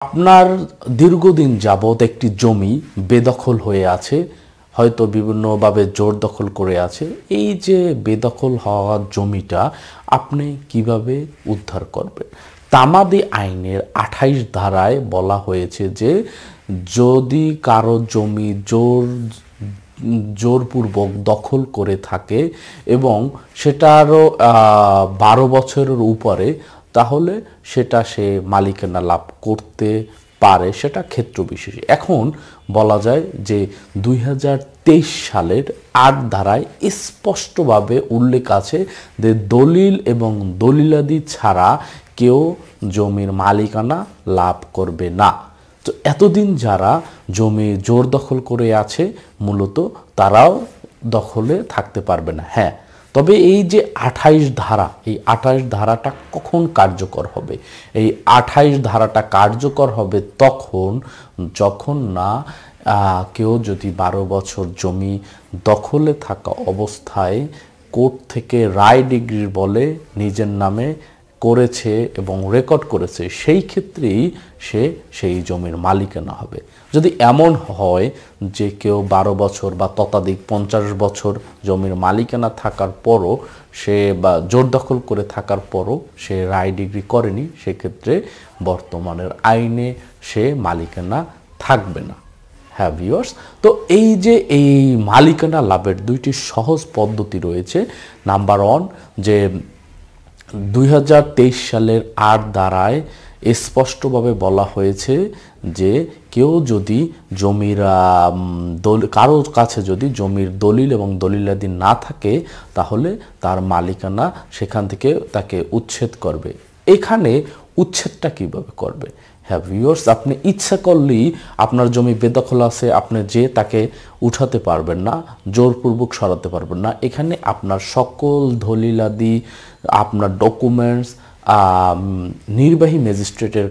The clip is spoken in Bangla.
আপনার দীর্ঘদিন যাবৎ একটি জমি বেদখল হয়ে আছে, হয়তো বিভিন্নভাবে জোর দখল করে আছে। এই যে বেদখল হওয়া জমিটা আপনি কিভাবে উদ্ধার করবেন? তামাদি আইনের ২৮ ধারায় বলা হয়েছে যে যদি কারো জমি জোরপূর্বক দখল করে থাকে এবং সেটারও ১২ বছরের উপরে, তাহলে সেটা সে মালিকানা লাভ করতে পারে, সেটা ক্ষেত্র বিশেষে। এখন বলা যায় যে ২০২৩ সালের ৮ ধারায় স্পষ্টভাবে উল্লেখ আছে যে দলিল এবং দলিলাদি ছাড়া কেউ জমির মালিকানা লাভ করবে না। তো এতদিন যারা জমি জোর দখল করে আছে মূলত তারাও দখলে থাকতে পারবে না। হ্যাঁ, তবে এই যে ২৮ ধারা, এই ২৮ ধারাটা কখন কার্যকর হবে? এই ২৮ ধারাটা কার্যকর হবে তখন যখন না কেউ যদি ১২ বছর জমি দখলে থাকা অবস্থায় কোর্ট থেকে রায় ডিগ্রির বলে নিজের নামে করেছে এবং রেকর্ড করেছে, সেই ক্ষেত্রেই সে সেই জমির মালিকানা হবে। যদি এমন হয় যে কেউ ১২ বছর বা ততোধিক ৫০ বছর জমির মালিকানা থাকার পরও সে বা জোর দখল করে থাকার পরও সে রায় ডিগ্রি করেনি, সেক্ষেত্রে বর্তমানের আইনে সে মালিকানা থাকবে না। হ্যাঁ ভিউয়ার্স, তো এই যে এই মালিকানা লাভের দুইটি সহজ পদ্ধতি রয়েছে। নাম্বার ১, যে ২০২৩ সালের ৮ ধারায় স্পষ্টভাবে বলা হয়েছে যে কেউ যদি জমির কারো কাছে যদি জমির দলিল এবং দলিলাদি না থাকে, তাহলে তার মালিকানা সেখান থেকে তাকে উচ্ছেদ করবে। এখানে উচ্ছেদটা কিভাবে করবে? হ্যাঁ ভিউয়ার্স, আপনি ইচ্ছা করলেই আপনার জমি বেদখল আছে, আপনি যে তাকে উঠাতে পারবেন না, জোরপূর্বক সরাতে পারবেন না। এখানে আপনার সকল দলিলাদি, আপনার ডকুমেন্টস নির্বাহী ম্যাজিস্ট্রেটের